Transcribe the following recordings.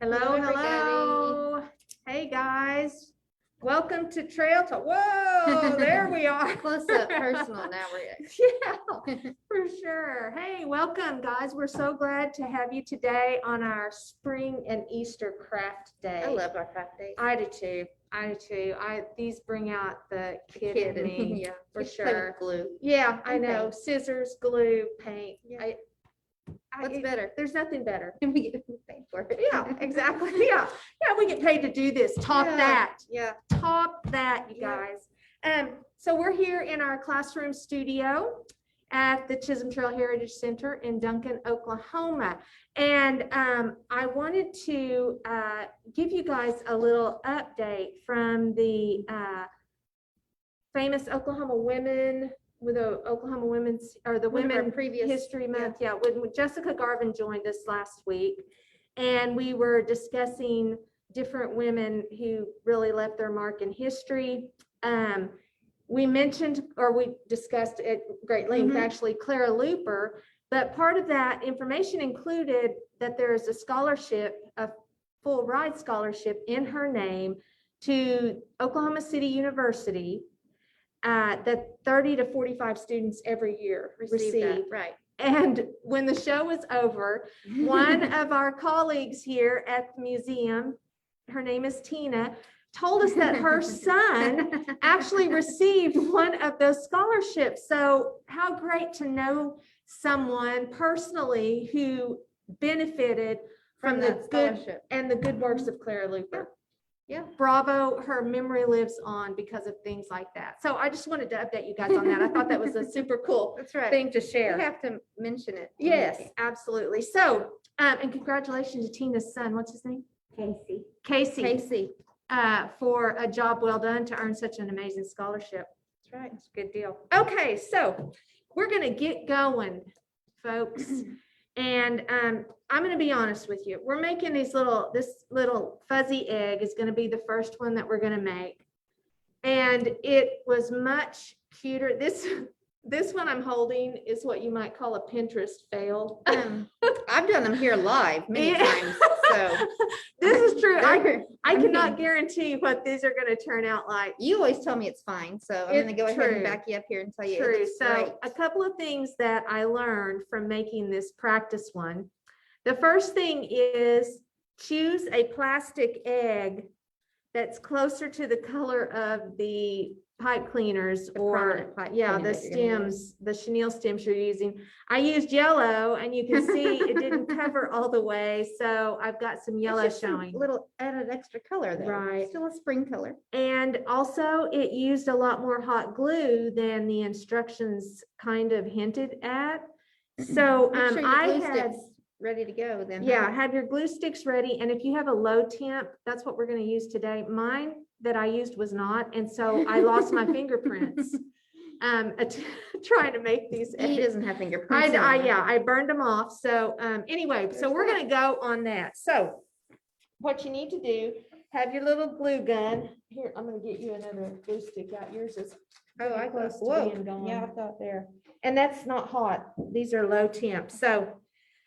Hello, Hello, hello. Hey, guys. Welcome to Trail Talk. Whoa, there we are. Close up personal now we're at. Yeah, for sure. Hey, welcome, guys. We're so glad to have you today on our spring and Easter craft day. I love our craft days. I do too. I do too. These bring out the kid in me. Yeah, for Get to play with sure. glue. Yeah, I And know. paint. Scissors, glue, paint. Yeah. What's It- better? There's nothing better. We get paid for it. Yeah, exactly. Yeah. Yeah, we get paid to do this. Top Yeah. that. Yeah. Top that, you Yeah. guys. So we're here in our classroom studio at the Chisholm Trail Heritage Center in Duncan, Oklahoma. And I wanted to give you guys a little update from the famous Oklahoma women with the Oklahoma Women's or the One of our Women previous- History Month. Yeah, when Jessica Garvin joined us last week, and we were discussing different women who really left their mark in history. We mentioned, or we discussed at great length, Mhm. actually, Clara Looper, but part of that information included that there is a scholarship, a full ride scholarship in her name to Oklahoma City University that 30 to 45 students every year Receive that, right. And when the show was over, one of our colleagues here at the museum, her name is Tina, told us that her son actually received one of those scholarships. So how great to know someone personally who benefited from the that good scholarship. and the good works of Clara Looper. Yeah. Bravo, her memory lives on because of things like that. So I just wanted to update you guys on that. I thought that was a super cool That's right. thing to We share. have to mention it. Yes, absolutely. So, and congratulations to Tina's son. What's his name? Casey. Casey. For a job well done to earn such an amazing scholarship. That's right. It's a good deal. Okay, so we're gonna get going, folks. And I'm gonna be honest with you. We're making this little fuzzy egg is gonna be the first one that we're gonna make. And it was much cuter. This one I'm holding is what you might call a Pinterest fail. I've done them here live many Yeah. times, so. This is true. I I cannot mean- guarantee what these are gonna turn out like. You always tell me it's fine, so I'm gonna It's go ahead true. and back you up here and tell you True. it's So great. a couple of things that I learned from making this practice one. The first thing is choose a plastic egg that's closer to the color of the pipe cleaners or, prominent pipe yeah, cleaner the that you're gonna stems, the chenille stems you're using. I used yellow and you can see it didn't cover all the way. So I've got some It's yellow just a showing. little added extra color though. Right. Still a spring color. And also it used a lot more hot glue than the instructions kind of hinted at. So Make sure your I glue had, stick's ready to go then. yeah, have your glue sticks ready. And if you have a low temp, that's what we're going to use today. Mine that I used was not. And so I lost my fingerprints trying to make these He eggs. doesn't have fingerprints. Yeah, I burned them off. So anyway, so There's we're that. gonna go on that. So what you need to do, have your little glue gun. Here, I'm gonna get you another glue stick out. Yours is Oh, I close thought, to whoa, being gone. yeah, I thought there. And that's not hot. These are low temp. So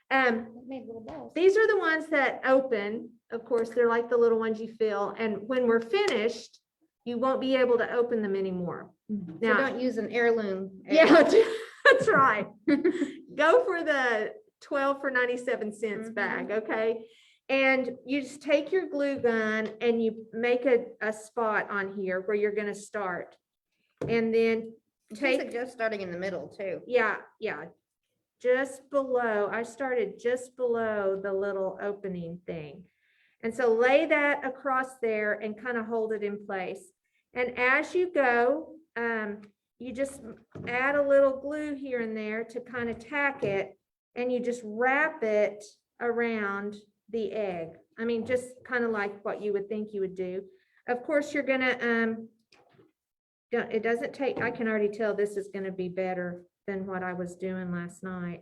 I made little balls. these are the ones that open. Of course, they're like the little ones you fill. And when we're finished, you won't be able to open them anymore. So Now, don't use an heirloom. egg. yeah, that's right. Go for the 12 for 97 cents Mhm. bag, okay? And you just take your glue gun and you make a spot on here where you're gonna start. And then She take, suggests starting in the middle too. yeah, just below, I started just below the little opening thing. And so lay that across there and kind of hold it in place. And as you go, you just add a little glue here and there to kind of tack it, and you just wrap it around the egg. I mean, just kind of like what you would think you would do. Of course, you're gonna, it doesn't take, I can already tell this is gonna be better than what I was doing last night.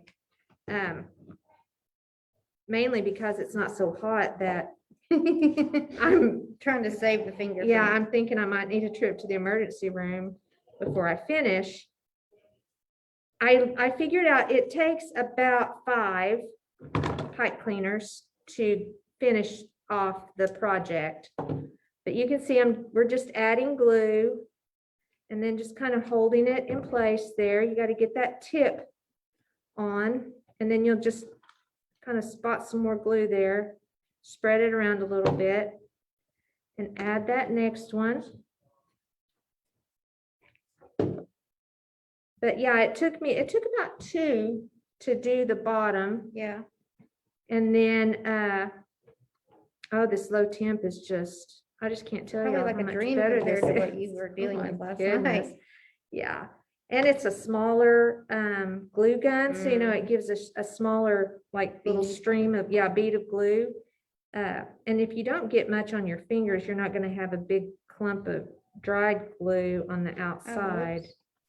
Mainly because it's not so hot that I'm Trying to save the finger. yeah, I'm thinking I might need a trip to the emergency room before I finish. I figured out it takes about 5 pipe cleaners to finish off the project. But you can see we're just adding glue and then just kind of holding it in place there. You got to get that tip on, and then you'll just kind of spot some more glue there, spread it around a little bit, and add that next one. But yeah, it took about 2 to do the bottom. Yeah. And then, oh, this low temp is just, I just can't tell you Probably how like a much dream better compared this to what is. you were Oh dealing my with last goodness. night. Yeah, and it's a smaller glue gun, so it gives us a smaller, like, little Bead. stream of, bead of glue. And if you don't get much on your fingers, you're not gonna have a big clump of dried glue on the outside.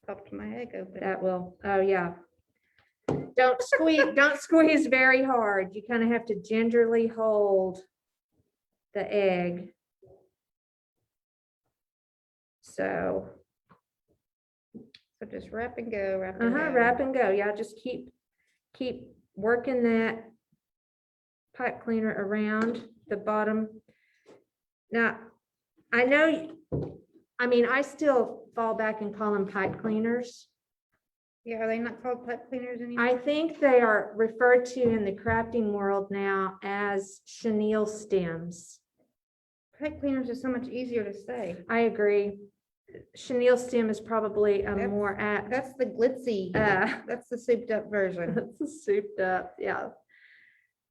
Popped my egg open. That will, oh yeah. Don't squeeze very hard. You kind of have to gingerly hold the egg. So, So just wrap and go, wrap and go. wrap and go. Yeah, just keep working that pipe cleaner around the bottom. Now, I know, I still fall back and call them pipe cleaners. Yeah, are they not called pipe cleaners anymore? I think they are referred to in the crafting world now as chenille stems. Pipe cleaners are so much easier to say. I agree. Chenille stem is probably a That's- more apt. That's the glitzy, that's the souped up version. That's a souped up, yeah.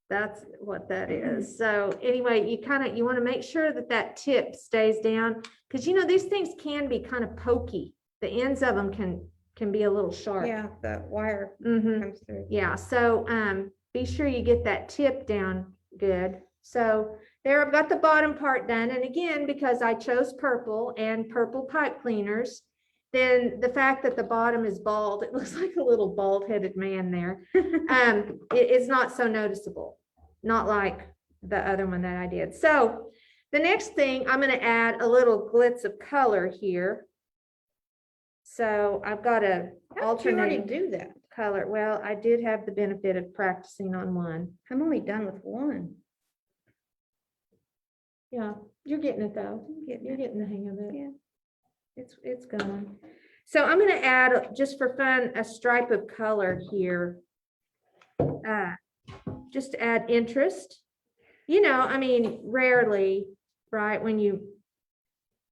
That's what that is. So anyway, you want to make sure that tip stays down, because these things can be kind of pokey. The ends of them can be a little sharp. Yeah, the wire Mhm. comes through. Yeah, so be sure you get that tip down good. So there, I've got the bottom part done. And again, because I chose purple and purple pipe cleaners, then the fact that the bottom is bald, it looks like a little bald-headed man there, it is not so noticeable, not like the other one that I did. So the next thing, I'm going to add a little glitz of color here. So I've got a How did you already alternating do that? color. Well, I did have the benefit of practicing on one. I'm only done with one. Yeah, you're getting it though. You're getting the hang of it. Yeah. It's going. So I'm going to add, just for fun, a stripe of color here. Just to add interest. Rarely, right, when you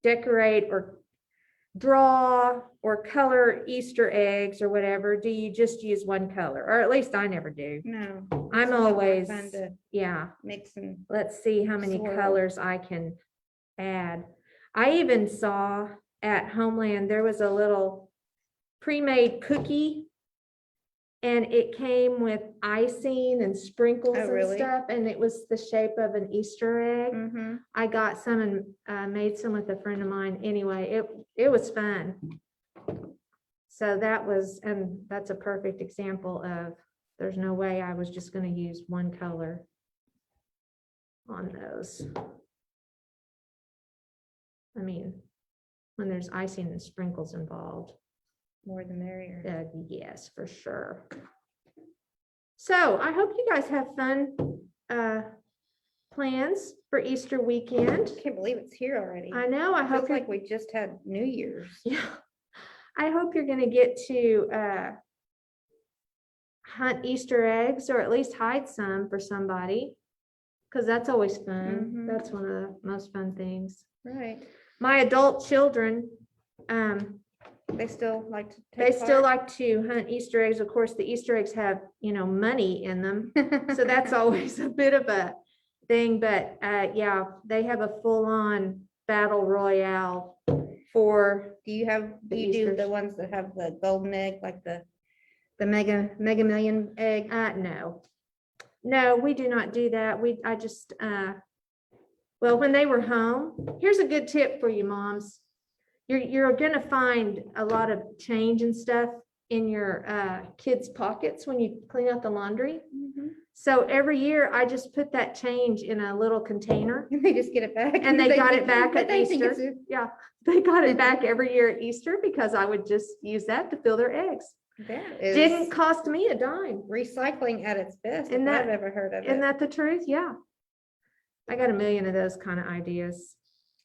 decorate or draw or color Easter eggs or whatever, do you just use one color? Or at least I never do. No. I'm it's a lot more always, fun to yeah. mix and Let's see how many Swirl. colors I can add. I even saw at Homeland, there was a little pre-made cookie, and it came with icing and sprinkles Oh, and really? stuff, and it was the shape of an Easter egg. Mhm. I got some and made some with a friend of mine. Anyway, it was fun. So that's a perfect example of, there's no way I was just going to use one color on those. When there's icing and sprinkles involved, More the merrier. yes, for sure. So I hope you guys have fun plans for Easter weekend. Can't believe it's here already. I know, I hope Feels you're, like we just had New Year's. yeah, I hope you're gonna get to hunt Easter eggs, or at least hide some for somebody, because that's always fun. Mhm. That's one of the most fun things. Right. My adult children, They still like to they take still part? like to hunt Easter eggs. Of course, the Easter eggs have, money in them. So that's always a bit of a thing, but yeah, they have a full-on battle royale for, Do you The do Easters. the ones that have the golden egg, like the mega million egg? no, we do not do that. I just, well, when they were home, here's a good tip for you moms. You're gonna find a lot of change and stuff in your kids' pockets when you clean out the laundry. Mhm. So every year I just put that change in a little container. And they just get it back. And they got it back But at they think Easter. it's Yeah, they got it back every year at Easter because I would just use that to fill their eggs. that Didn't is cost me a dime. recycling at its best, Isn't if that- I've ever heard of Isn't it. that the truth? Yeah. I got a million of those kind of ideas.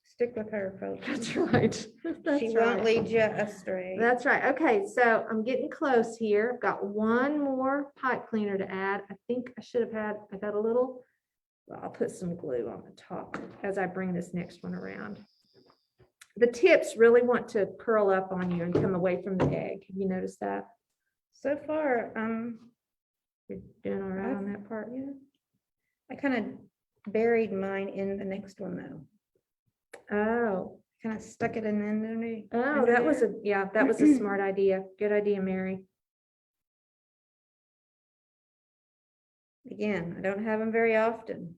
Stick with her, folks. That's right. She That's won't right. lead you astray. That's right. Okay, so I'm getting close here. I've got one more pipe cleaner to add. I think I should have had, I got a little, well, I'll put some glue on the top as I bring this next one around. The tips really want to curl up on you and come away from the egg. Have you noticed that? So far, You're doing all right on that part? Yeah. I kind of buried mine in the next one though. Oh, Kind of stuck it in underneath. oh, that was a, yeah, that was a smart idea. Good idea, Mary. Again, I don't have them very often.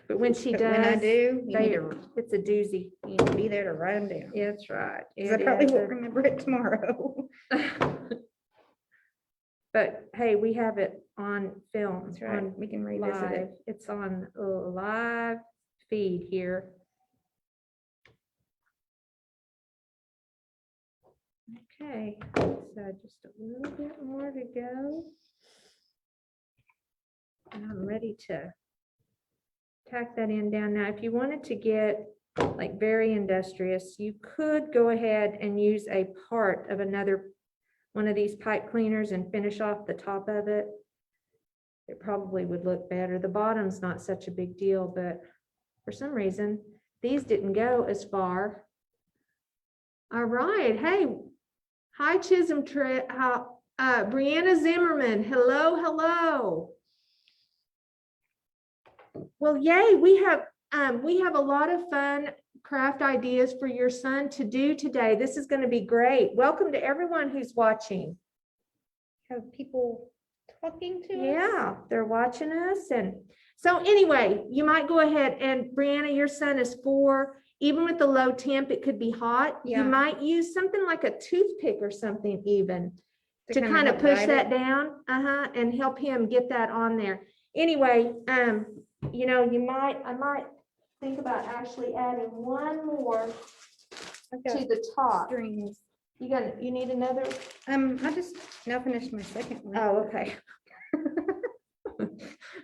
But when she But when I does, do, you need they, to, it's a doozy. you need to be there to write them down. Yeah, that's right. Because I It probably is won't a- remember it tomorrow. But hey, we have it on film, That's right. on We can revisit live. it. It's on a live feed here. Okay, so just a little bit more to go. And I'm ready to tack that in down. Now, if you wanted to get like very industrious, you could go ahead and use a part of another one of these pipe cleaners and finish off the top of it. It probably would look better. The bottom's not such a big deal, but for some reason, these didn't go as far. All right, hey, hi Chisholm, Brianna Zimmerman, hello, hello. Well, yay, we have a lot of fun craft ideas for your son to do today. This is going to be great. Welcome to everyone who's watching. Have people talking to us? Yeah, they're watching us. And so anyway, you might go ahead and Brianna, your son is 4. Even with the low temp, it could be hot. Yeah. You might use something like a toothpick or something even to kinda kind of help push guide that it? down, and help him get that on there. Anyway, you know, I might think about actually adding one more I've to got the top. strings. You need another? I just now finished my second one. Oh, okay.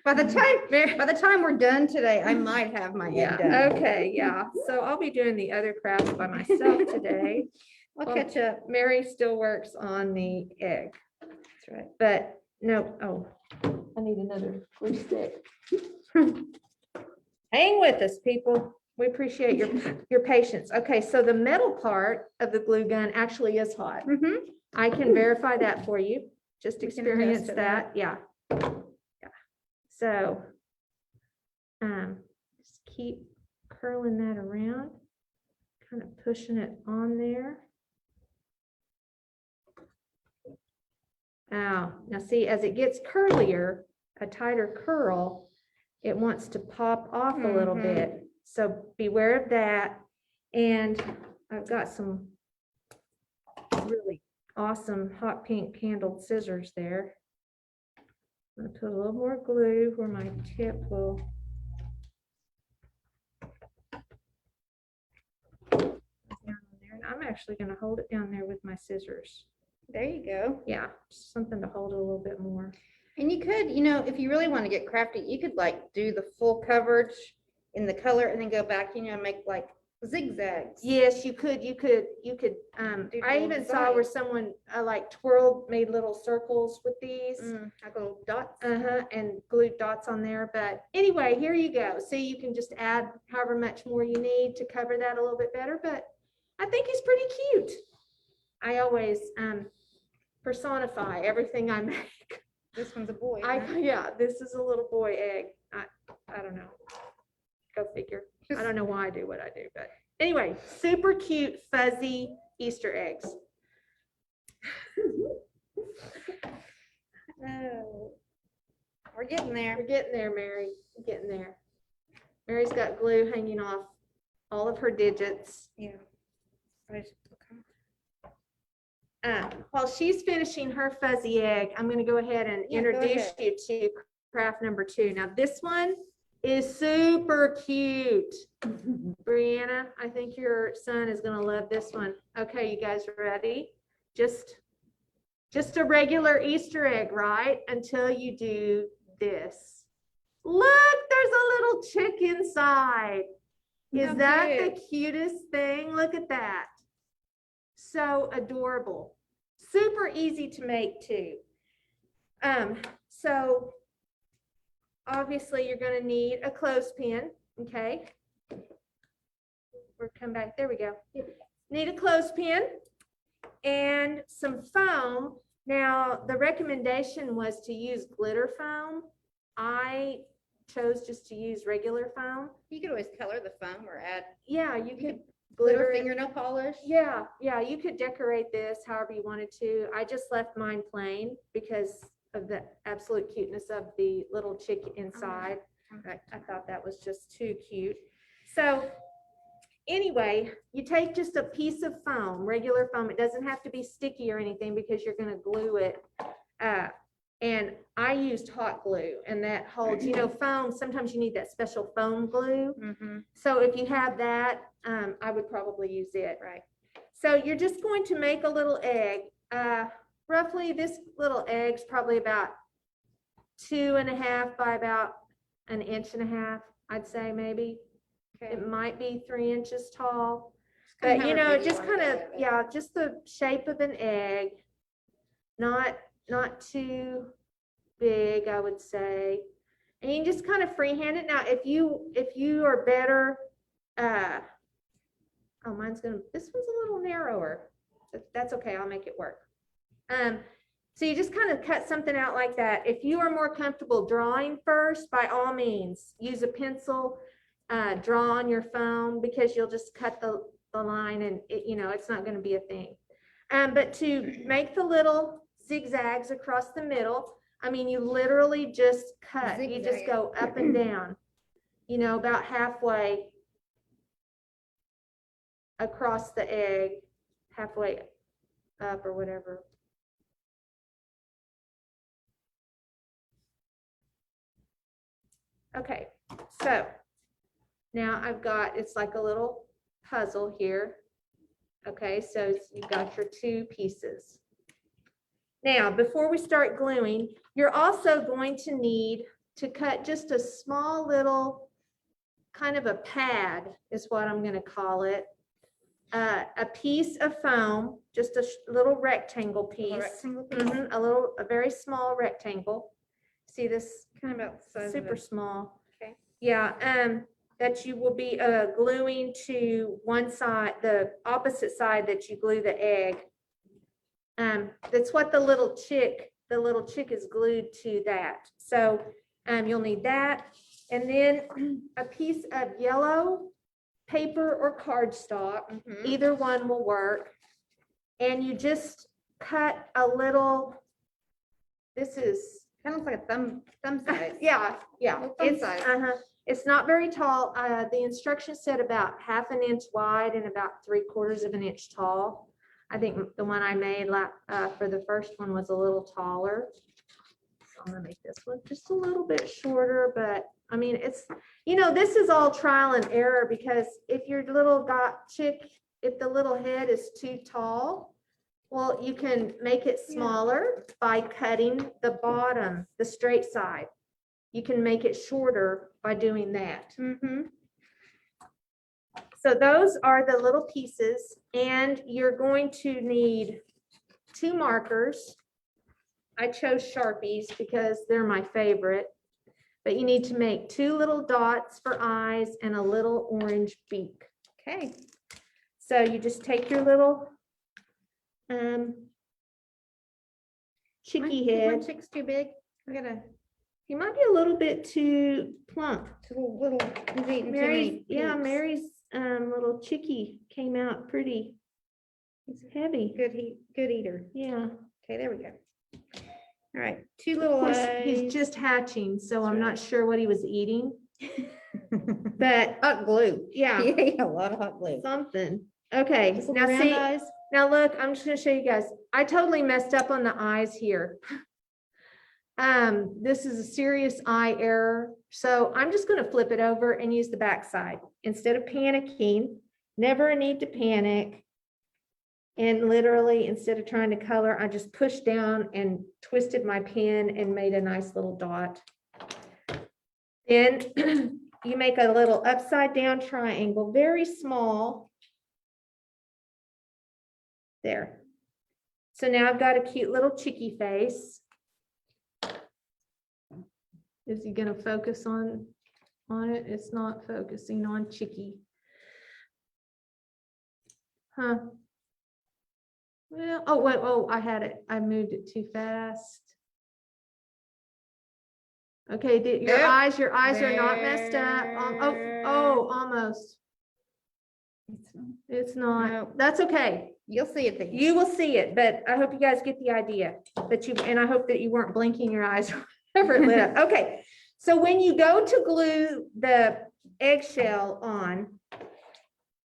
By the time we're done today, I might have my Yeah, head done. okay, yeah. So I'll be doing the other crafts by myself today. I'll Well, catch up. Mary still works on the egg, That's right. but no, oh, I need another glue stick. Hang with us, people. We appreciate your patience. Okay, so the metal part of the glue gun actually is hot. Mhm. I can verify that for you. Just We can experience attest to that. Yeah. Yeah. So, just keep curling that around, kind of pushing it on there. Now see, as it gets curlier, a tighter curl, it wants to pop off a little Mhm. bit. So beware of that. And I've got some really awesome hot pink handled scissors there. I'm gonna put a little more glue where my tip will. Down on there. And I'm actually gonna hold it down there with my scissors. There you go. Yeah, just something to hold it a little bit more. And you could, if you really want to get crafty, you could like do the full coverage in the color and then go back, and make like zigzags. Yes, you could, Do I little even saw where designs. someone like twirled, made little circles with these. Like little dots. And glued dots on there, but anyway, here you go. See, you can just add however much more you need to cover that a little bit better, but I think he's pretty cute. I always personify everything I make. This one's a boy. huh? Yeah, this is a little boy egg. I don't know. Go figure. I don't know why I do what I do, but anyway, super cute, fuzzy Easter eggs. Oh, we're getting there. We're getting there, Mary. We're getting there. Mary's got glue hanging off all of her digits. Yeah. Right. While she's finishing her fuzzy egg, I'm going to go ahead and Yeah, go introduce ahead. you to craft number 2. Now, this one is super cute. Brianna, I think your son is going to love this one. Okay, you guys ready? Just a regular Easter egg, right? Until you do this. Look, there's a little inside. Is How that the cute. cutest thing? Look at that. So adorable. Super easy to make too. So obviously you're going to need a clothespin, okay? We're come back, there we go. Need a clothespin and some foam. Now, the recommendation was to use glitter foam. I chose just to use regular foam. You could always color the foam or add Yeah, you could glitter glitter it. fingernail polish. Yeah, you could decorate this however you wanted to. I just left mine plain because of the absolute cuteness of the little chick inside. I thought that was just too cute. So anyway, you take just a piece of foam, regular foam. It doesn't have to be sticky or anything because you're going to glue it. And I used hot glue, and that holds, foam. Sometimes you need that special foam glue. Mm-hmm. So if you have that, I would probably use it. Right. So you're just going to make a little egg. Roughly, this little egg's probably about 2.5 by about 1.5 inches, I'd say maybe. Okay. It might be 3 inches tall. kinda But however big you just wanna kind of, go with it. yeah, just the shape of an egg. Not too big, I would say. And you can just kind of freehand it. Now, if you are better, oh, this one's a little narrower. That's okay, I'll make it work. So you just kind of cut something out like that. If you are more comfortable drawing first, by all means, use a pencil, draw on your foam because you'll just cut the line and it's not going to be a thing. But to make the little zigzags across the middle, I mean, you literally just cut. You just Zigzag. go up and down, about halfway across the egg, halfway up or whatever. Okay, so now I've got, it's like a little puzzle here. Okay, so you've got your two pieces. Now, before we start gluing, you're also going to need to cut just a small little kind of a pad is what I'm going to call it. A piece of foam, just a little rectangle piece. A rectangle piece. A very small rectangle. See this? Kind of about the size Super of small. Okay. Yeah, that you will be gluing to one side, the opposite side that you glue the egg. That's what the little chick is glued to that. So you'll need that. And then a piece of yellow paper or cardstock. Mhm. Either one will work. And you just cut a little, this is, Kind of looks like a thumb size. yeah. Little thumb It's, size. it's not very tall. The instructions said about 1/2 inch wide and about 3/4 inch tall. I think the one I made for the first one was a little taller. So I'm gonna make this one just a little bit shorter, but I mean, it's, this is all trial and error because if your little if the little head is too tall, well, you can make it smaller by cutting the bottom, the straight side. You can make it shorter by doing that. Mm-hmm. So those are the little pieces, and you're going to need 2 markers. I chose Sharpies because they're my favorite, but you need to make 2 little dots for eyes and a little orange beak. Okay. So you just take your little chicky One head. chick's too big. I gotta. He might be a little bit too plump. Too little. He's eating too Mary's, many yeah, peeps. Mary's little chickie came out pretty. It's heavy. Good eater. Yeah. Okay, there we go. All right, 2 little Of course, eyes. he's just hatching, so That's I'm not right. sure what he was eating, but Hot glue. yeah, He ate a lot of hot glue. something. Okay, Just little now round see, eyes. now look, I'm just gonna show you guys. I totally messed up on the eyes here. This is a serious eye error. So I'm just gonna flip it over and use the back side. Instead of panicking, never a need to panic. And literally, instead of trying to color, I just pushed down and twisted my pen and made a nice little dot. Then you make a little upside down triangle, very small. There. So now I've got a cute little chicky face. Is he gonna focus on it? It's not focusing on Chicky. Huh? Well, oh, wait, oh, I had it. I moved it too fast. Okay, your Yep. eyes are not messed up. Oh, almost. It's not. No. That's okay. You'll see it then. You will see it, but I hope you guys get the idea and I hope that you weren't blinking your eyes whenever it lit up. Okay, so when you go to glue the eggshell on,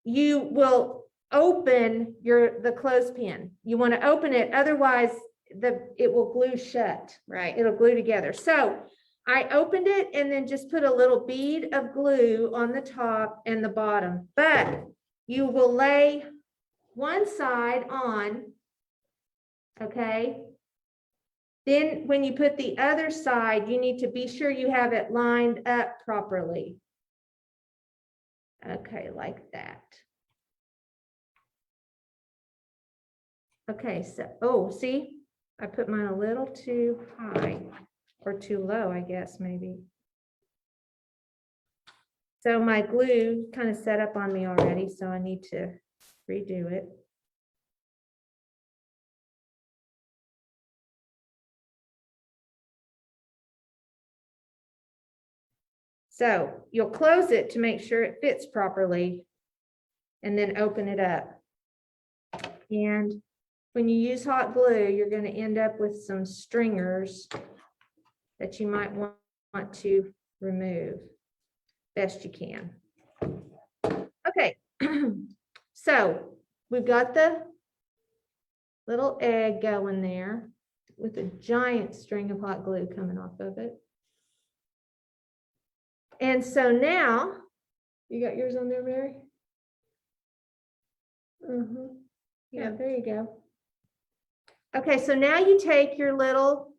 you will open the clothespin. You want to open it, otherwise it will glue shut. Right. It'll glue together. So I opened it and then just put a little bead of glue on the top and the bottom, but you will lay one side on, okay? Then when you put the other side, you need to be sure you have it lined up properly. Okay, like that. Okay, so, oh, see, I put mine a little too high or too low, I guess, maybe. So my glue kind of set up on me already, so I need to redo it. So you'll close it to make sure it fits properly and then open it up. And when you use hot glue, you're going to end up with some stringers that you might want to remove best you can. Okay, so we've got the little egg going there with a giant string of hot glue coming off of it. And so now, you got yours on there, Mary? Yeah, there you go. Okay, so now you take your little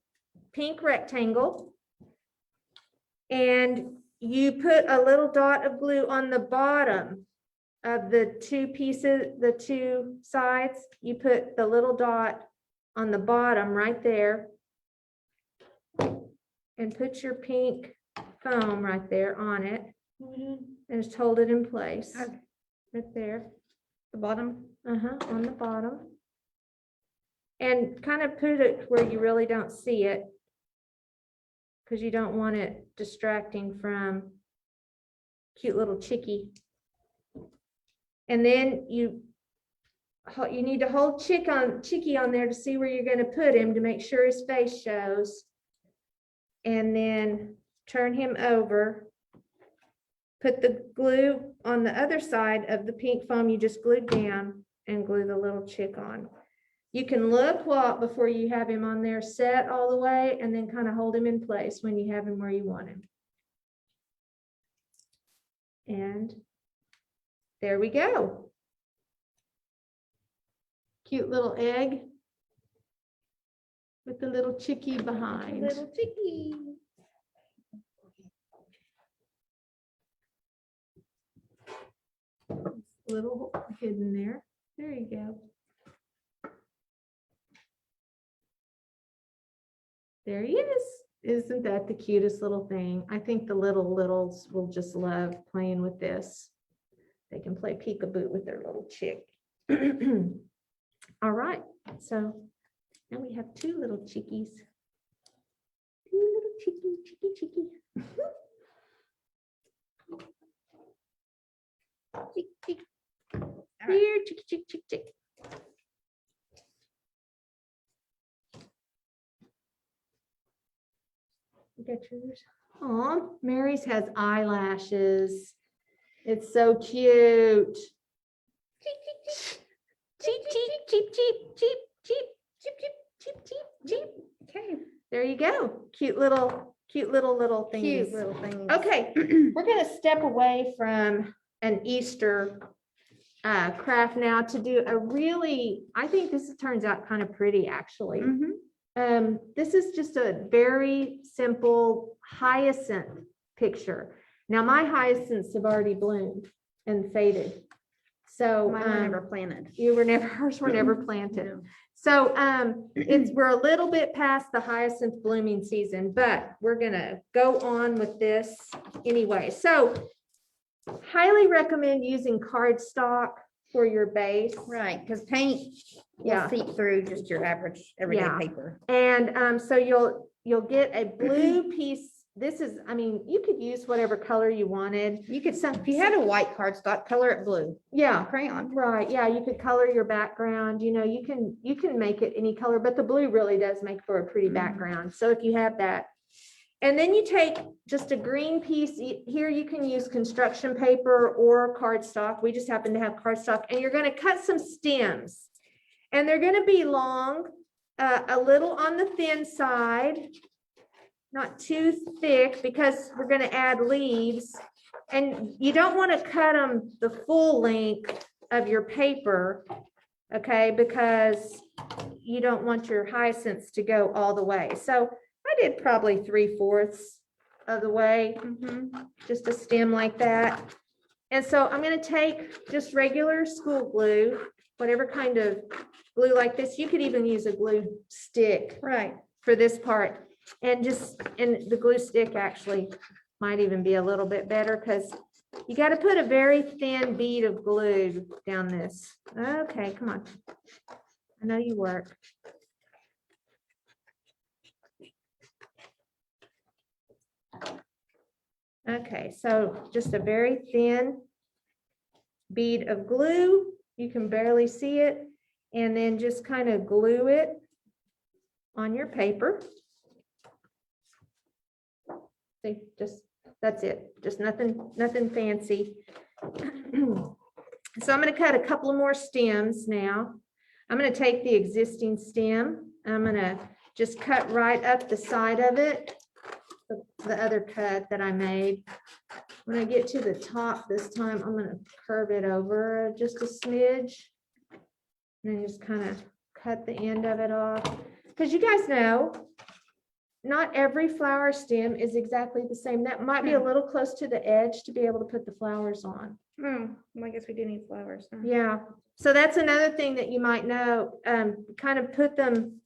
pink rectangle and you put a little dot of glue on the bottom of the two pieces, the two sides. You put the little dot on the bottom right there and put your pink foam right there on it and just hold it in place. Okay. Right there. The bottom. On the bottom. And kind of put it where you really don't see it, because you don't want it distracting from cute little Chicky. And then you need to hold Chicky on there to see where you're going to put him to make sure his face shows. And then turn him over. Put the glue on the other side of the pink foam you just glued down and glue the little chick on. You can look before you have him on there set all the way, and then kind of hold him in place when you have him where you want him. And there we go. Cute little egg with the little Chicky behind. Little Chicky. Little hidden there. There you go. There he is. Isn't that the cutest little thing? I think the littles will just love playing with this. They can play peekaboo with their little chick. All right, so now we have two little chickies. Two little chicky. Chick, chick. Here, chick. You got yours? Oh, Mary's has eyelashes. It's so cute. Cheep. Okay. There you go. Cute little things. Cute little things. Okay, we're gonna step away from an Easter craft now to do a really, I think this turns out kind of pretty actually. This is just a very simple hyacinth picture. Now my hyacinths have already bloomed and faded. So Mine were never planted. hers were never planted. No. So we're a little bit past the hyacinth blooming season, but we're gonna go on with this anyway. So highly recommend using cardstock for your base. Right, because paint Yeah. will seep through just your average everyday Yeah. paper. And so you'll get a blue piece. This is, I mean, you could use whatever color you wanted. You could, if you had a white cardstock, color it blue. Yeah. Crayon. Right, yeah, you could color your background, you know, you can make it any color, but the blue really does make for a pretty Mhm. background. So if you have that. And then you take just a green piece, here you can use construction paper or cardstock. We just happen to have cardstock, and you're gonna cut some stems. And they're gonna be long, a little on the thin side, not too thick, because we're gonna add leaves. And you don't want to cut them the full length of your paper, okay, because you don't want your hyacinths to go all the way. So I did probably 3/4 of the way, just a stem like that. And so I'm going to take just regular school glue, whatever kind of glue like this. You could even use a glue stick Right. for this part. And the glue stick actually might even be a little bit better, because you got to put a very thin bead of glue down this. Okay, come on. I know you work. Okay, so just a very thin bead of glue. You can barely see it. And then just kind of glue it on your paper. See, that's it. Just nothing fancy. So I'm going to cut a couple more stems now. I'm going to take the existing stem. I'm going to just cut right up the side of it, the other cut that I made. When I get to the top this time, I'm going to curve it over just a smidge. And then just kind of cut the end of it off. Because you guys know, not every flower stem is exactly the same. That might be a little close to the edge to be able to put the flowers on. Well, I guess we do need flowers. Huh? Yeah, so that's another thing that you might know, kind of put them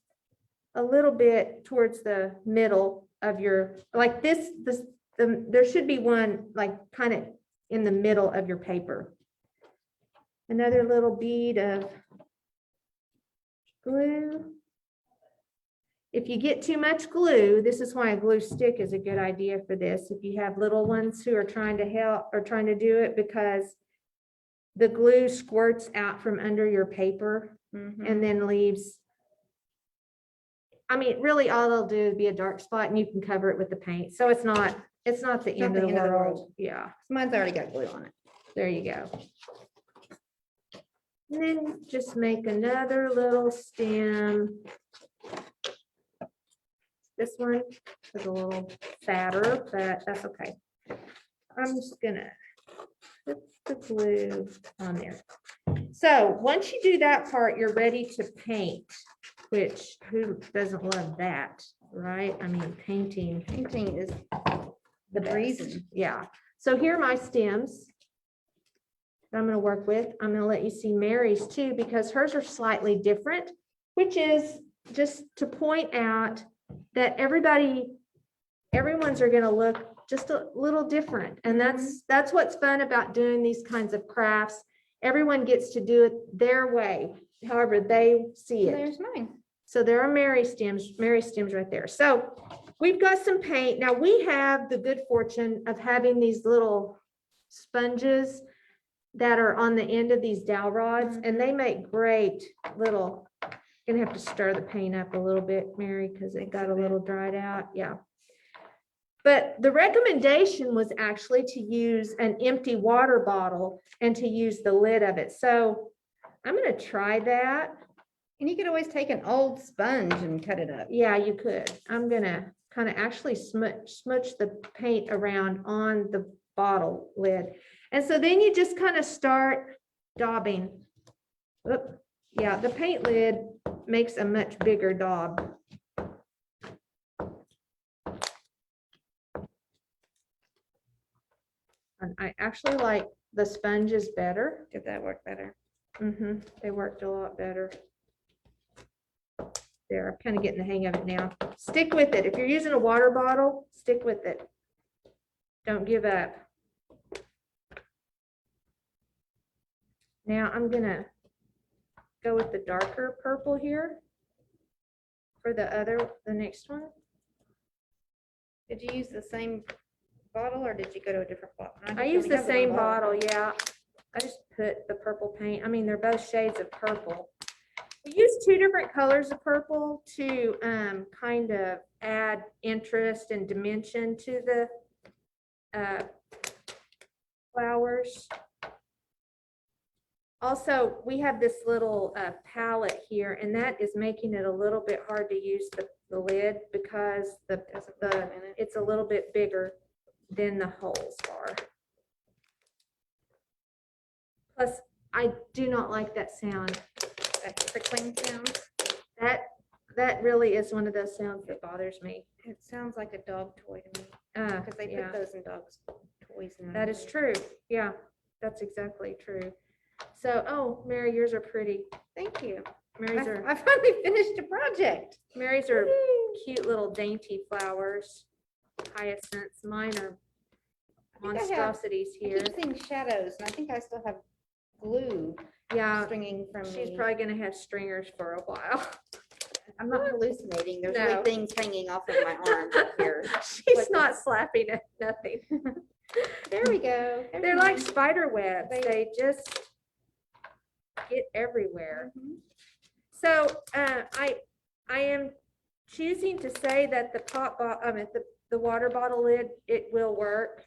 a little bit towards the middle of your, like there should be one like kind of in the middle of your paper. Another little bead of glue. If you get too much glue, this is why a glue stick is a good idea for this. If you have little ones who are trying to help or trying to do it, because the glue squirts out from under your paper and then leaves. I mean, really all they'll do is be a dark spot, and you can cover it with the paint. So it's not the end of the world. Yeah, Mine's already got glue on it. there you go. And then just make another little stem. This one is a little fatter, but that's okay. I'm just gonna put the glue on there. So once you do that part, you're ready to paint, which who doesn't love that, right? I mean, painting Painting is the reason. best. Yeah. So here are my stems that I'm going to work with. I'm going to let you see Mary's too, because hers are slightly different, which is just to point out that everyone's are going to look just a little different. And that's what's fun about doing these kinds of crafts. Everyone gets to do it their way, however they see it. There's mine. So there are Mary stems right there. So we've got some paint. Now we have the good fortune of having these little sponges that are on the end of these dowel rods, and they make great little, gonna have to stir the paint up a little bit, Mary, because it got a little dried out. Yeah. But the recommendation was actually to use an empty water bottle and to use the lid of it. So I'm going to try that. And you could always take an old sponge and cut it up. Yeah, you could. I'm going to kind of actually smudge the paint around on the bottle lid. And so then you just kind of start daubing. Oop. Yeah, the paint lid makes a much bigger daub. And I actually like the sponges better. Did that work better? They worked a lot better. There, I'm kind of getting the hang of it now. Stick with it. If you're using a water bottle, stick with it. Don't give up. Now I'm gonna go with the darker purple here for the next one. Did you use the same bottle or did you go to a different bottle? I use the same bottle, yeah. I just put the purple paint. I mean, they're both shades of purple. We use two different colors of purple to kind of add interest and dimension to the flowers. Also, we have this little palette here, and that is making it a little bit hard to use the lid because it's a little bit bigger than the holes are. Plus, I do not like that sound. That crickling sound. That really is one of those sounds that bothers me. It sounds like a dog toy to me because they Yeah, put those in dogs' toys now. that is true. Yeah, that's exactly true. So, oh, Mary, yours are pretty. Thank you. Mary's are I finally finished a project. Mary's are Woo! cute little dainty flowers, hyacinths. Mine are think I have- monstrosities I here. keep seeing shadows, and I think I still have glue Yeah, stringing from she's me. probably gonna have stringers for a while. I'm not hallucinating. There's No. really things hanging off of my arm up here. She's not slapping at nothing. There we go. They're like Everything. spider webs. They just get everywhere. Mhm. So I am choosing to say that the water bottle lid, it will work.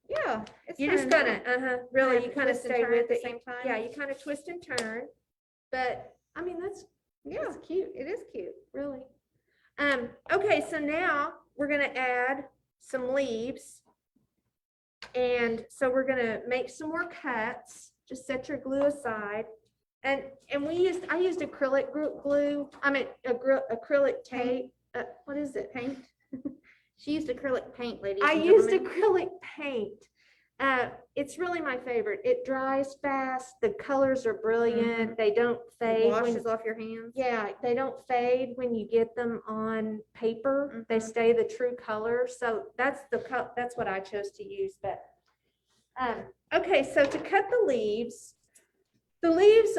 Yeah. it's You're just turning gonna, out. really, have you to kind of twist and stay turn with at the it. same time? Yeah, you kind of twist and turn. But I mean, that's Yeah, cute. it is cute. Really. Okay, so now we're gonna add some leaves. And so we're gonna make some more cuts. Just set your glue aside. And I used acrylic glue, acrylic tape. What is it? Paint. She used acrylic paint, ladies I and used gentlemen. acrylic paint. It's really my favorite. It dries fast. The colors are brilliant. They don't It fade. washes off your hands. Yeah, they don't fade when you get them on paper. They Mhm. stay the true color. So that's what I chose to use. But okay, so to cut the leaves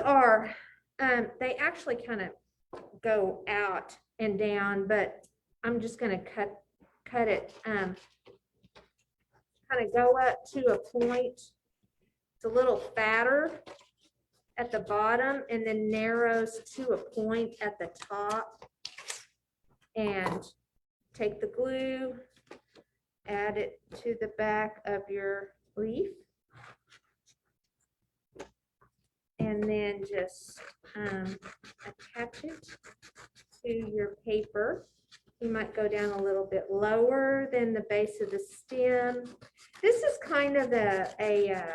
are they actually kind of go out and down, but I'm just gonna cut it kind of go up to a point. It's a little fatter at the bottom and then narrows to a point at the top. And take the glue, add it to the back of your leaf. And then just attach it to your paper. You might go down a little bit lower than the base of the stem. This is kind of a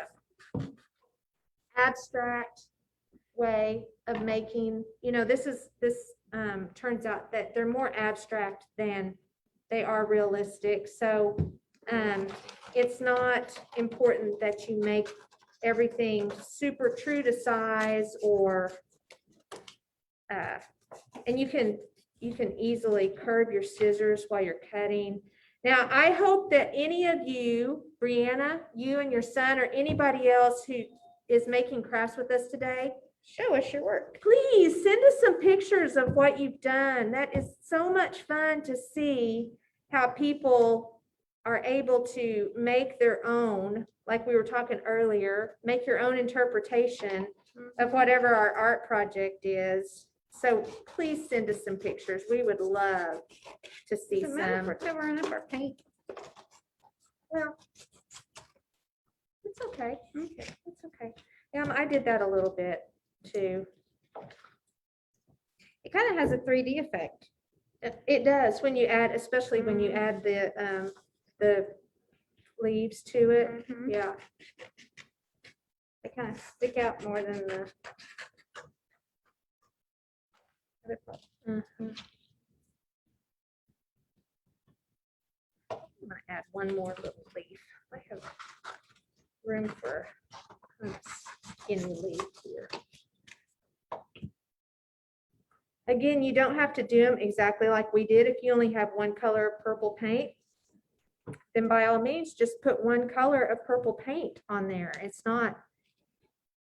abstract way of making, this turns out that they're more abstract than they are realistic. So it's not important that you make everything super true to size or and you can easily curve your scissors while you're cutting. Now, I hope that any of you, Brianna, you and your son, or anybody else who is making crafts with us today, Show us your work. please send us some pictures of what you've done. That is so much fun to see how people are able to make their own, like we were talking earlier, make your own interpretation of whatever our art project is. So please send us some pictures. We would love to see Doesn't matter if some. we're covering up our paint. Well, it's okay. Okay. It's okay. Yeah, I did that a little bit too. It kind of has a 3D effect. It does when you add, especially when you add the leaves to it. Mhm. Yeah. They kind of stick out more than the other part. Mhm. I might add one more little leaf. I have room for skinny leaf here. Again, you don't have to do them exactly like we did. If you only have one color of purple paint, then by all means, just put one color of purple paint on there. It's not,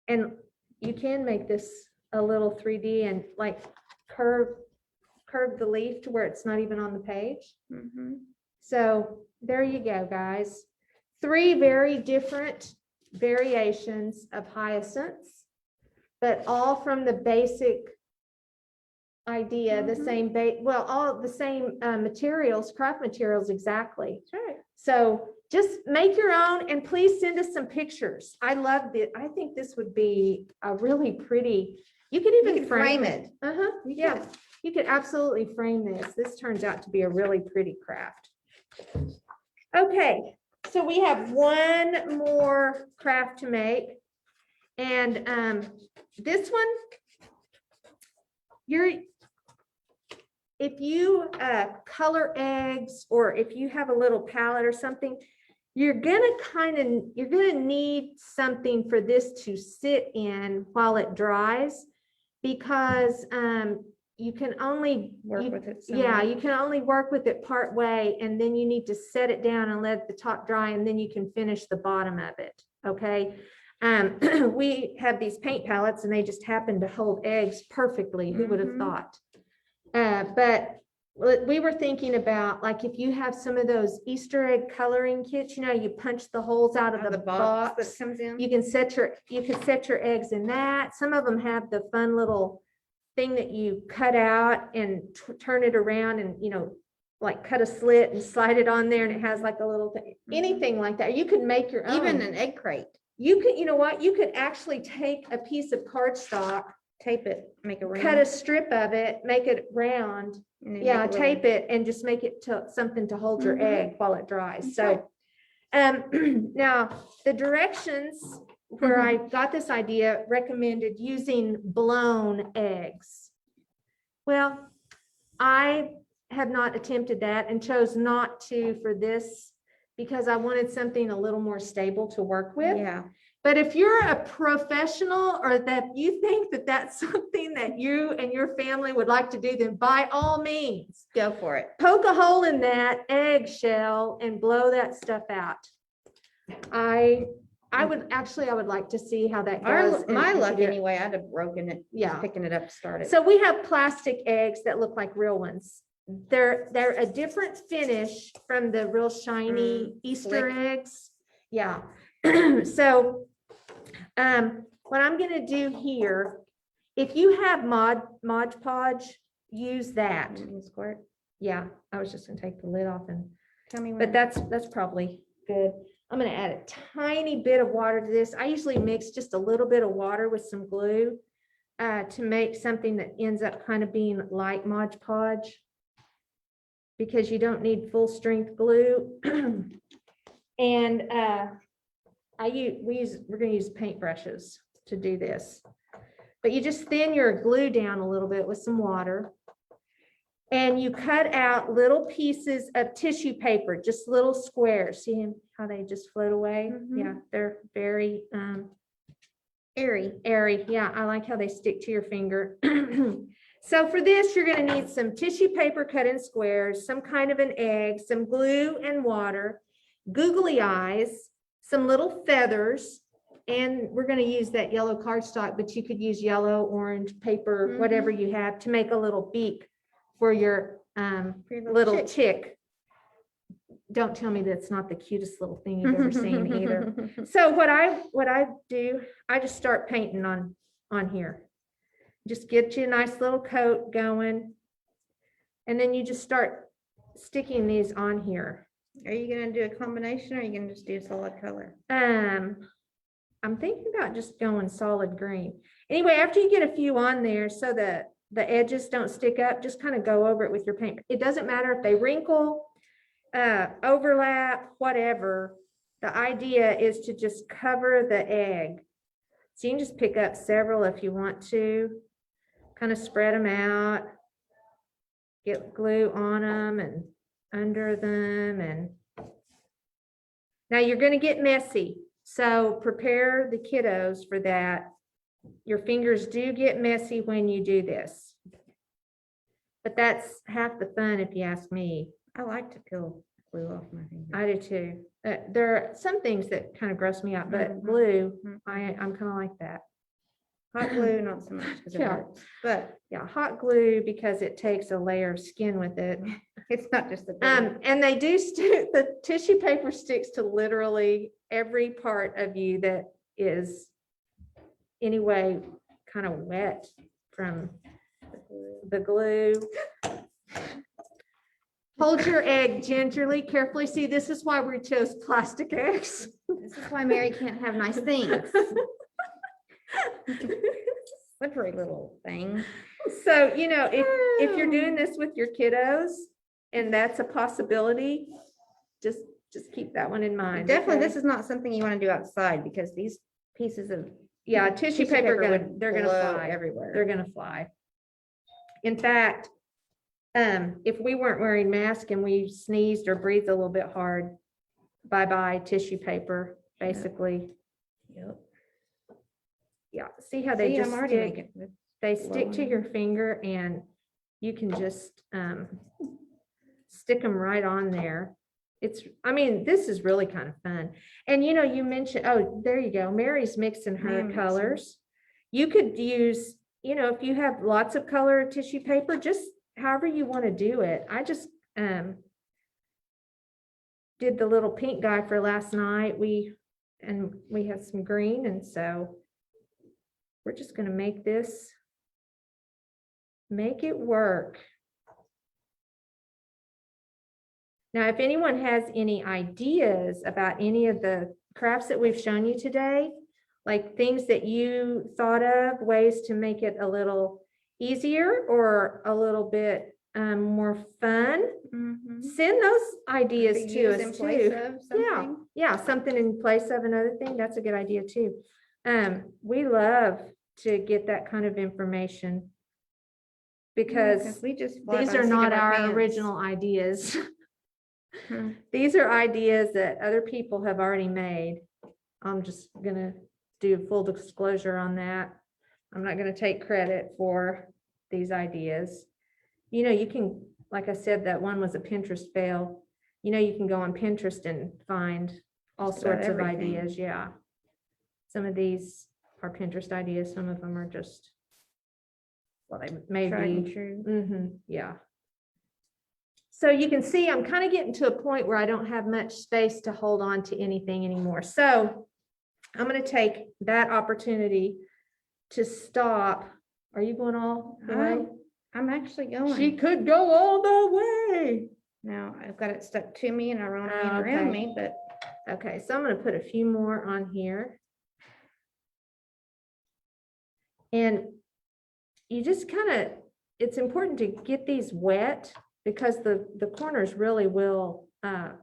and you can make this a little 3D and like curve the leaf to where it's not even on the page. Mhm. So there you go, guys. 3 very different variations of hyacinths, but all from the basic idea, the Mhm. same well, all the same materials, craft materials exactly. Sure. So just make your own and please send us some pictures. I love it. I think this would be a really pretty, you could even could frame frame it. Uh-huh, You yeah. could. You could absolutely frame this. This turns out to be a really pretty craft. Okay, so we have one more craft to make. And this one, if you color eggs, or if you have a little palette or something, you're gonna need something for this to sit in while it dries, because you can only Work with it. yeah, some. you can only work with it part way, and then you need to set it down and let the top dry, and then you can finish the bottom of it. Okay. We have these paint palettes and they just happen to hold eggs perfectly. Who would have Mhm. thought? But we were thinking about, like, if you have some of those Easter egg coloring kits, you punch the holes out of the box. that comes in. You can set your eggs in that. Some of them have the fun little thing that you cut out and turn it around and, like cut a slit and slide it on there, and it has like a little thing, anything like that. You could make your own. Even an egg crate. You could, you know what? You could actually take a piece of cardstock, Tape it, make a ring. cut a strip of it, make it round. and then Yeah, make a little- tape it and just make it to something to hold your Mhm. egg while it dries. Okay. So, now the directions where I got this idea recommended using blown eggs. Well, I have not attempted that and chose not to for this because I wanted something a little more stable to work with. Yeah. But if you're a professional, or that you think that that's something that you and your family would like to do, then by all means, Go for it. poke a hole in that eggshell and blow that stuff out. I would like to see how that goes. My and luck do it. anyway, I'd have broken it. Yeah. Picking it up to start it. So we have plastic eggs that look like real ones. They're a different finish from the real shiny Easter slick. eggs. Yeah. So what I'm gonna do here, if you have Mod Podge, use that. Squirt. Yeah, I was just gonna take the lid off and, Tell me but when. that's probably good. I'm gonna add a tiny bit of water to this. I usually mix just a little bit of water with some glue to make something that ends up kind of being like Mod Podge, because you don't need full strength glue. And we're gonna use paintbrushes to do this. But you just thin your glue down a little bit with some water. And you cut out little pieces of tissue paper, just little squares. See how they just float away? Mhm. Yeah, they're very Airy. airy. Yeah, I like how they stick to your finger. So for this, you're gonna need some tissue paper cut in squares, some kind of an egg, some glue and water, googly eyes, some little feathers, and we're gonna use that yellow cardstock, but you could use yellow, orange paper, whatever you have, to make a little beak for your For your little chick. Don't tell me that's not the cutest little thing you've ever seen either. So what I do, I just start painting on here. Just get you a nice little coat going. And then you just start sticking these on here. Are you gonna do a combination, or are you gonna just do solid color? I'm thinking about just going solid green. Anyway, after you get a few on there so that the edges don't stick up, just kind of go over it with your paint. It doesn't matter if they wrinkle, overlap, whatever. The idea is to just cover the egg. So you can just pick up several if you want to, kind of spread them out, get glue on them and under them. And now you're going to get messy. So prepare the kiddos for that. Your fingers do get messy when you do this. But that's half the fun if you ask me. I like to peel glue off my fingers. I do too. There are some things that kind of gross me out, but Mhm. glue, Mhm. I'm kind of like that. Hot glue, not so much because it Yeah. hurts, but Yeah, hot glue because it takes a layer of skin with it. it's not just the glue. And they do stick, the tissue paper sticks to literally every part of you that is anyway kind of wet from the glue. Hold your egg gingerly, carefully. See, this is why we chose plastic eggs. This is why Mary can't have nice things. Slippery little thing. So, you know, if you're doing this with your kiddos and that's a possibility, just keep that one in mind. Definitely, okay? this is not something you want to do outside because these pieces of Yeah, tissue paper, would they're gonna blow fly. everywhere. They're gonna fly. In fact, if we weren't wearing masks and we sneezed or breathed a little bit hard, bye-bye tissue paper, basically. Yep. Yeah, see how they See, just I'm already stick, making it. they stick to blowing. your finger and you can just stick them right on there. I mean, this is really kind of fun. And you know, you mentioned, oh, there you go. Mary's mixing I her am mixing. colors. You could use, you know, if you have lots of color tissue paper, just however you want to do it. I just did the little pink guy for last night. We have some green, and so we're just going to make it work. Now, if anyone has any ideas about any of the crafts that we've shown you today, like things that you thought of, ways to make it a little easier or a little bit more fun, Mhm. send those ideas Could be to used us in place too. of something. Yeah, something in place of another thing. That's a good idea too. We love to get that kind of information Yeah, because we just fly these by the are seat not of our our pants. original ideas. Hmm. These are ideas that other people have already made. I'm just gonna do full disclosure on that. I'm not gonna take credit for these ideas. You know, you can, like I said, that one was a Pinterest fail. You know, you can go on Pinterest and find all Just about sorts of everything. ideas, yeah. Some of these are Pinterest ideas, some of them are just, well, they may Tried and be. true. Yeah. So you can see I'm kind of getting to a point where I don't have much space to hold on to anything anymore. So I'm going to take that opportunity to stop. Are you going all the way? I'm actually going. She could go all the way. Now I've got it stuck to me and around me and Okay. around me, but Okay, so I'm going to put a few more on here. And you just kind of, it's important to get these wet because the corners really will kind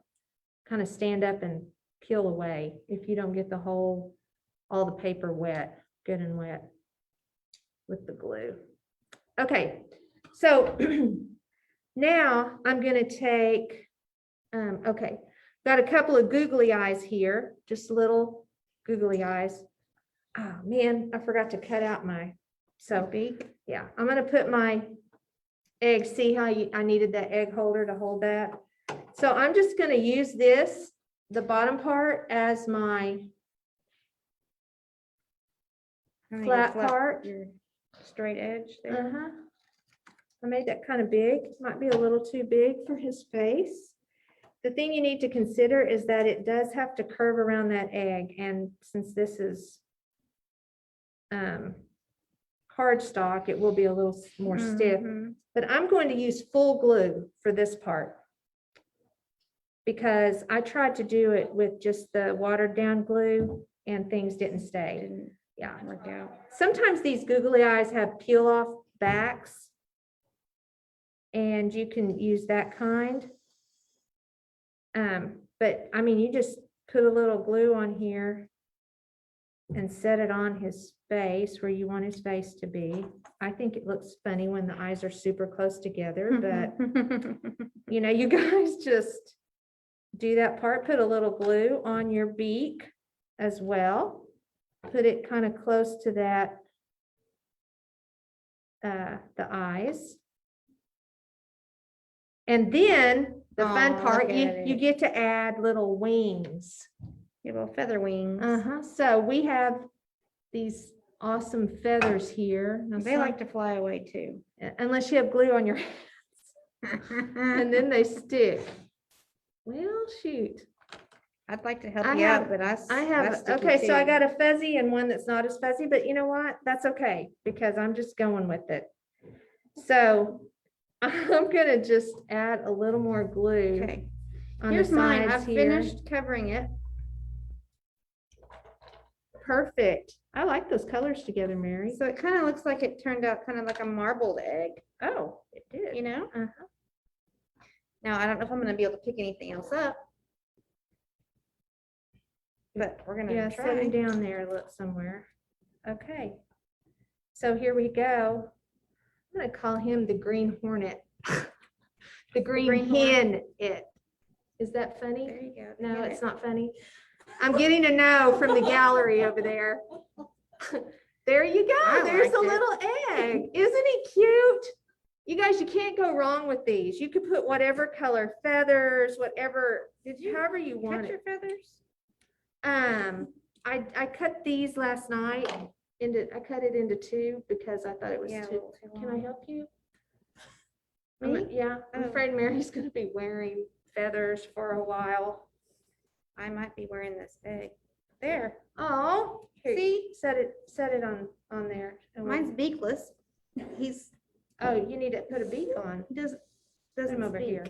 of stand up and peel away if you don't get all the paper wet, good and wet with the glue. Okay, so now I'm going to take, okay, got a couple of googly eyes here, just little googly eyes. Oh man, I forgot to cut out so beak. yeah, I'm going to put my egg. See how I needed that egg holder to hold that. So I'm just going to use the bottom part as my flat part. Your straight edge there. I made that kind of big. Might be a little too big for his face. The thing you need to consider is that it does have to curve around that egg. And since this is cardstock, it will be a little more stiff. Mhm. But I'm going to use full glue for this part because I tried to do it with just the watered down glue and things didn't stay. Didn't Yeah. work out. Sometimes these googly eyes have peel off backs and you can use that kind. But I mean, you just put a little glue on here and set it on his face where you want his face to be. I think it looks funny when the eyes are super close together, but you know, you guys just do that part, put a little glue on your beak as well. Put it kind of close to that, the eyes. And then the fun Aw, part, look at you it. get to add little wings. Your little feather wings. So we have these awesome feathers here. Now They some- like to fly away too. unless you have glue on your hands, and then they stick. Well, shoot. I'd like to help I you have- out, but I have, okay, so I got a fuzzy and one that's not as fuzzy, but you know what? That's okay, because I'm just going with it. So I'm gonna just add a little more glue Okay, on the here's mine. sides I've here. finished covering it. Perfect. I like those colors together, Mary. So it kind of looks like it turned out kind of like a marbled egg, Oh, it did. you know? Uh-huh. Now, I don't know if I'm gonna be able to pick anything else up. But we're Yeah, gonna set him try. down there, look somewhere. Okay. So here we go. I'm gonna call him the Green Hornet. The Green Green Hornet. Hen it. Is that funny? There you go. No, Get it's it. not funny. I'm getting a no from the gallery over there. There you go. I There's a liked it. little egg. Isn't he cute? You guys, you can't go wrong with these. You could put whatever color feathers, whatever, Did you however you cut want your it. feathers? I cut these last night I cut it into two because I thought it was Yeah, a too. little too Can I long. help you? Me? Yeah, I'm Oh. afraid Mary's gonna be wearing feathers for a while. I might be wearing this egg. There, Oh, see, set it on there. and we'll- mine's beakless. He's, Oh, you need to put a beak on. he doesn't Put him over speak. here.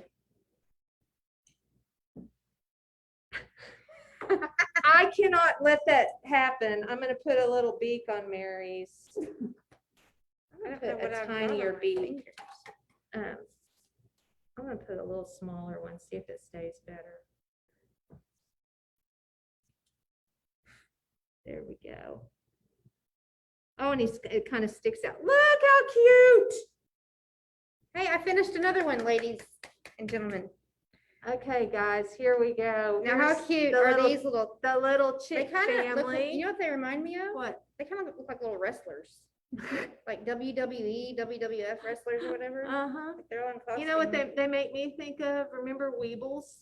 I cannot let that happen. I'm gonna put a little beak on Mary's. I'm I gonna don't know put what a I've got on tinier my beak. fingers. Um, I'm gonna put a little smaller one, see if it stays better. There we go. Oh, and it kind of sticks out. Look how cute. Hey, I finished another one, ladies and gentlemen. Okay, guys, here we go. Now, how Here's cute the are little- these little, The little they chick kind of look, family. you know what they remind me of? What? They kind of look like little wrestlers. Like WWE, WWF wrestlers or whatever. Uh-huh. Like they're all in costume. You know what they make me think of? Remember Weebles?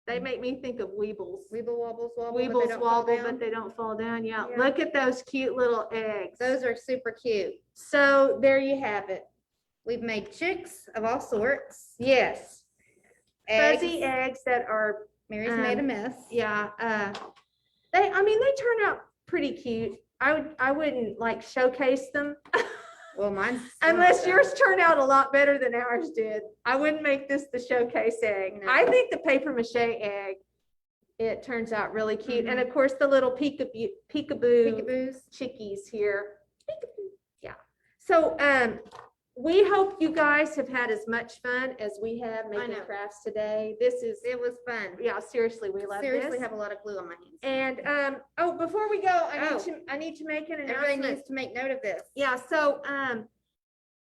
They make me think of Weebles. Weeble wobbles wobble, but they Weebles don't fall wobble, down. but they don't fall down. Yeah, Yeah. look at those cute little eggs. Those are super cute. So there you have it. We've made chicks of all sorts. Yes. Fuzzy Eggs. eggs that are, Mary's made a um, mess. yeah, they turn out pretty cute. I wouldn't like showcase them Well, mine's. unless not yours turned out a lot better than ours did. I wouldn't make this the showcase egg. No. I think the paper mache egg, it turns out really cute. And Mm-hmm. of course, the little peekaboo peekaboos. chickies here. Yeah. So we hope you guys have had as much fun as we have making know. crafts today. This is, It was fun. yeah, seriously, we love Seriously, this. have a lot of glue on my hands. And oh, before we go, Oh. I need to make an Everybody announcement. needs to make note of this. Yeah, so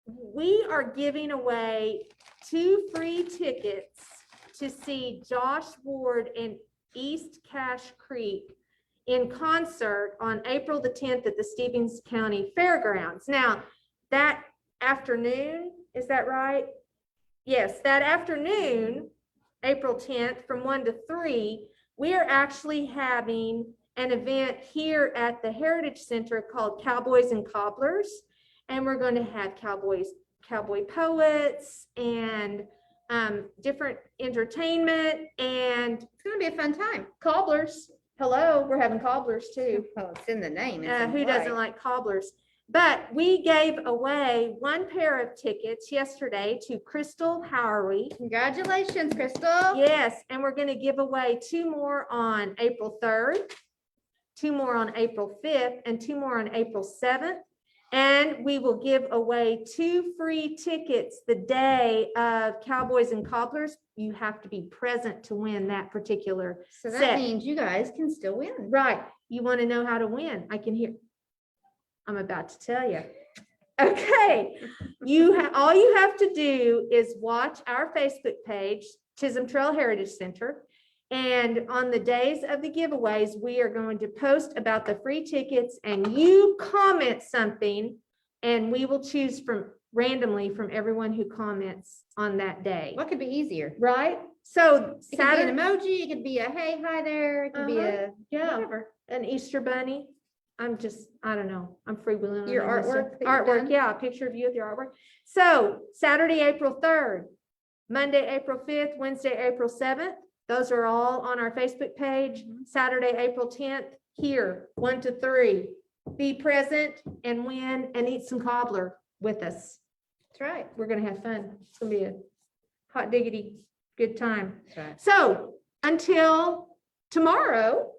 we are giving away 2 free tickets to see Josh Ward and East Cache Creek in concert on April the 10th at the Stevens County Fairgrounds. Now, that afternoon, is that right? Yes, that afternoon, April 10th, from 1 to 3, we are actually having an event here at the Heritage Center called Cowboys and Cobblers. And we're going to have cowboy poets and different entertainment and It's gonna be a fun time. cobblers. Hello, we're having cobblers too. Well, it's in the name. it's Who doesn't implied. like cobblers? But we gave away 1 pair of tickets yesterday to Crystal Howery. Congratulations, Crystal. Yes, and we're going to give away 2 more on April 3rd, 2 more on April 5th, and 2 more on April 7th. And we will give away 2 free tickets the day of Cowboys and Cobblers. You have to be present to win that particular So that set. means you guys can still win. Right. You want to know how to win? I can hear. I'm about to tell you. Okay. All you have to do is watch our Facebook page, Chisholm Trail Heritage Center. And on the days of the giveaways, we are going to post about the free tickets and you comment something and we will choose from randomly from everyone who comments on that day, What could be easier? right? So It could be an Saturday, emoji, it could be a hey, hi there, it could be a yeah, whatever. an Easter bunny. I don't know. I'm freewheeling. on Your you, Lisa. artwork that you've Artwork, done? yeah, a picture of you with your artwork. So Saturday, April 3rd, Monday, April 5th, Wednesday, April 7th. Those are all on our Facebook page. Saturday, April 10th, here, 1 to 3. Be present and win and eat some cobbler with us. That's right. We're gonna have fun. It's gonna be a hot diggity good time. That's right. So until tomorrow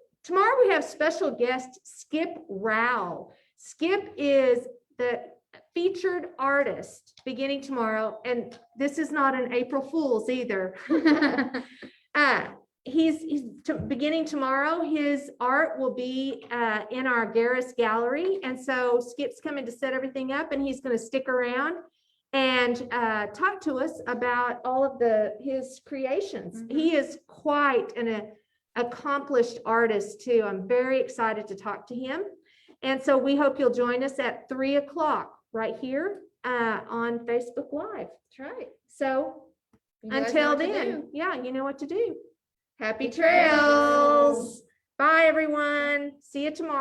we have special guest Skip Rowell. Skip is the featured artist beginning tomorrow, and this is not an April Fool's either. Beginning tomorrow, his art will be in our Garris Gallery. And so Skip's coming to set everything up and he's going to stick around and talk to us about all of his creations. He is quite an accomplished artist too. I'm very excited to talk to him. And so we hope you'll join us at 3 o'clock right here on Facebook Live. That's right. So You guys know until what to then, do. yeah, you know what to do. Happy Happy trails. trails. Bye, everyone. See you tomorrow.